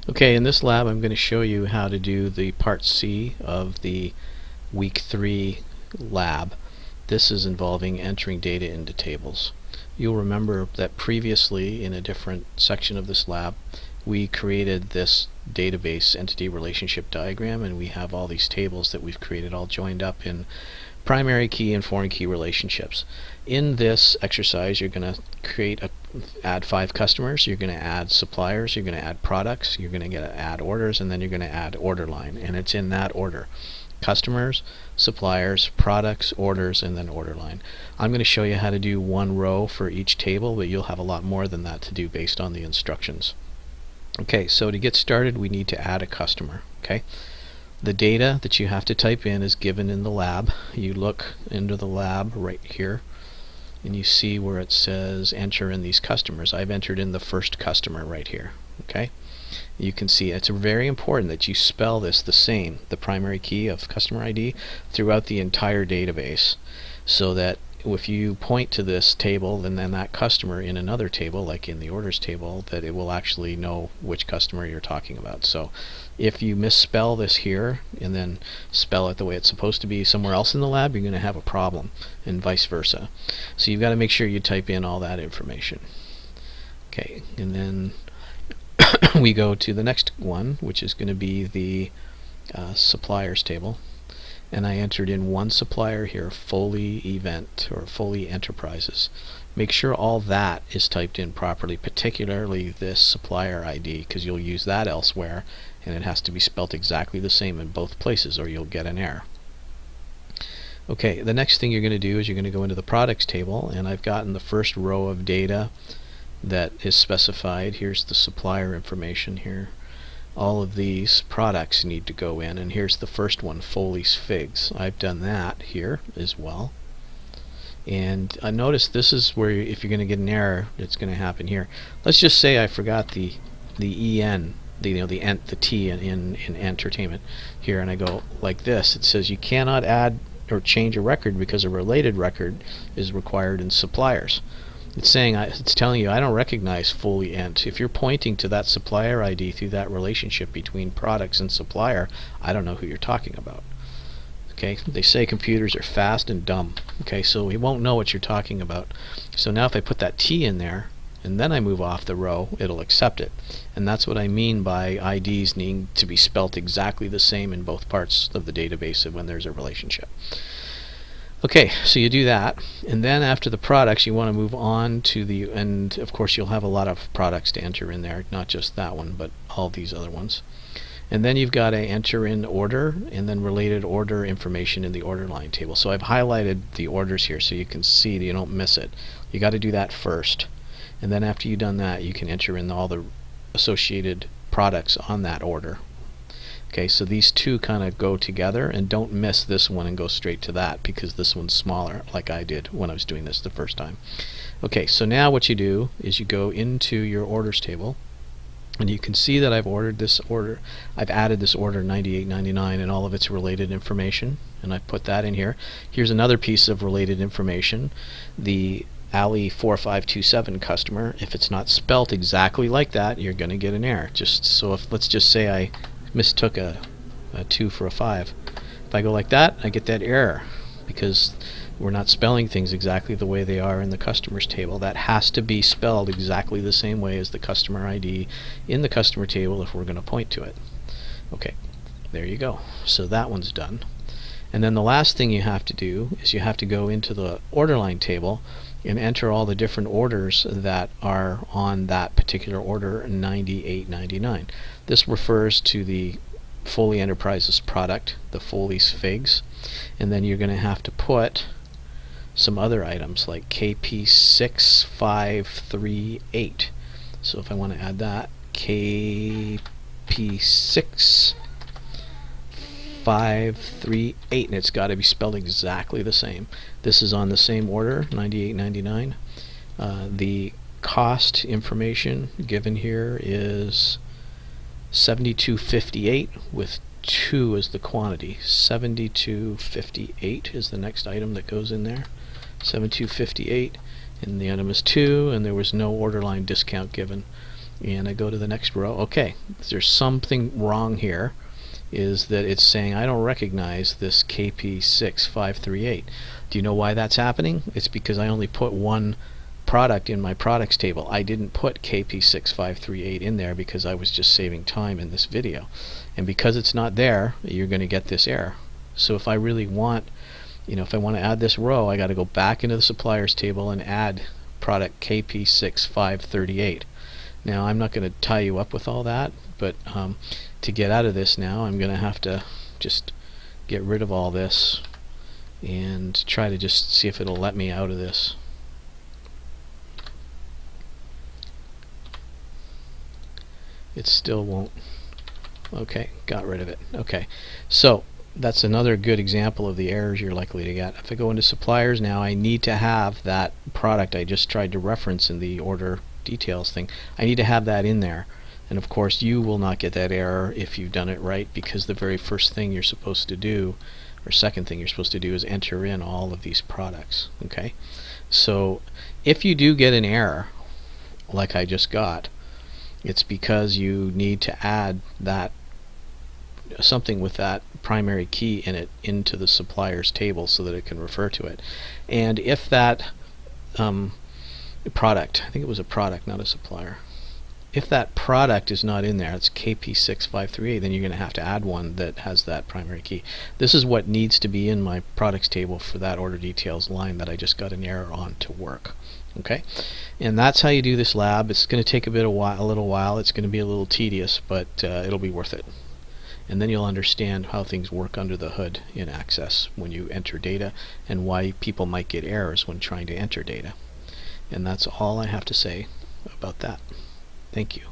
Okay, in this lab I'm going to show you how to do the part C of the week 3 lab. This is involving entering data into tables. You'll remember that previously in a different section of this lab we created this database entity relationship diagram, and we have all these tables that we've created all joined up in primary key and foreign key relationships. In this exercise you're going to add 5 customers, you're going to add suppliers, you're going to add products, you're going to add orders, and then you're going to add order line, and it's in that order: customers, suppliers, products, orders, and then order line. I'm going to show you how to do one row for each table, but you'll have a lot more than that to do based on the instructions. Okay, so to get started we need to add a customer. Okay, the data that you have to type in is given in the lab. You look into the lab right here and you see where it says enter in these customers. I've entered in the first customer right here. Okay, you can see it's very important that you spell this the same, the primary key of customer ID, throughout the entire database, so that if you point to this table and then that customer in another table, like in the orders table, that it will actually know which customer you're talking about. So if you misspell this here and then spell it the way it's supposed to be somewhere else in the lab, you're going to have a problem, and vice versa. So you've got to make sure you type in all that information. Okay, and then we go to the next one, which is going to be the suppliers table. And I entered in one supplier here, Foley Event or Foley Enterprises. Make sure all that is typed in properly, particularly this supplier ID, because you'll use that elsewhere and it has to be spelt exactly the same in both places or you'll get an error. Okay, the next thing you're going to do is you're going to go into the products table, and I've gotten the first row of data that is specified. Here's the supplier information here. All of these products need to go in, and here's the first one, Foley's Figs. I've done that here as well. And notice this is where if you're going to get an error, it's going to happen here. Let's just say I forgot the EN, the T in entertainment here, and I go like this. It says you cannot add or change a record because a related record is required in suppliers. It's saying, it's telling you I don't recognize Foley Ent. If you're pointing to that supplier ID through that relationship between products and supplier, I don't know who you're talking about. Okay, they say computers are fast and dumb. Okay, so we won't know what you're talking about. So now if I put that T in there and then I move off the row, it'll accept it. And that's what I mean by IDs needing to be spelt exactly the same in both parts of the database when there's a relationship. Okay, so you do that, and then after the products you want to move on to the, and of course you'll have a lot of products to enter in there, not just that one but all these other ones. And then you've got to enter in order and then related order information in the order line table. So I've highlighted the orders here so you can see that you don't miss it. You got to do that first, and then after you've done that you can enter in all the associated products on that order. Okay, so these two kind of go together, and don't miss this one and go straight to that because this one's smaller, like I did when I was doing this the first time. Okay, so now what you do is you go into your orders table, and you can see that I've added this order 9899 and all of its related information, and I've put that in here. Here's another piece of related information, the Ali 4527 customer. If it's not spelt exactly like that, you're going to get an error. Just so if, let's just say I mistook a 2 for a 5. If I go like that, I get that error because we're not spelling things exactly the way they are in the customers table. That has to be spelled exactly the same way as the customer ID in the customer table if we're going to point to it. Okay, there you go. So that one's done. And then the last thing you have to do is you have to go into the order line table and enter all the different orders that are on that particular order 9899. This refers to the Foley Enterprises product, the Foley's Figs, and then you're going to have to put some other items like KP6538. So if I want to add that, KP6538, and it's got to be spelled exactly the same. This is on the same order, 9899. The cost information given here is 7258 with 2 as the quantity. 7258 is the next item that goes in there. 7258, and the item is 2, and there was no order line discount given. and I go to the next row. Okay, there's something wrong here, is that it's saying I don't recognize this KP6538. Do you know why that's happening? It's because I only put one product in my products table. I didn't put KP6538 in there because I was just saving time in this video. And because it's not there, you're going to get this error. So if I really want, if I want to add this row, I got to go back into the suppliers table and add product KP6538. Now I'm not going to tie you up with all that, but to get out of this now, I'm going to have to just get rid of all this and try to just see if it'll let me out of this. It still won't. Okay, got rid of it. Okay, so that's another good example of the errors you're likely to get. If I go into suppliers now, I need to have that product I just tried to reference in the order details thing. I need to have that in there. And of course you will not get that error if you've done it right, because the very first thing you're supposed to do, or second thing you're supposed to do, is enter in all of these products. Okay, so if you do get an error like I just got, it's because you need to add that something with that primary key in it into the suppliers table so that it can refer to it. And if that product, I think it was a product, not a supplier, if that product is not in there, it's KP6538, then you're going to have to add one that has that primary key. This is what needs to be in my products table for that order details line that I just got an error on to work. Okay, and that's how you do this lab. It's going to take a little while. It's going to be a little tedious, but it'll be worth it. And then you'll understand how things work under the hood in Access when you enter data, and why people might get errors when trying to enter data. And that's all I have to say about that. Thank you.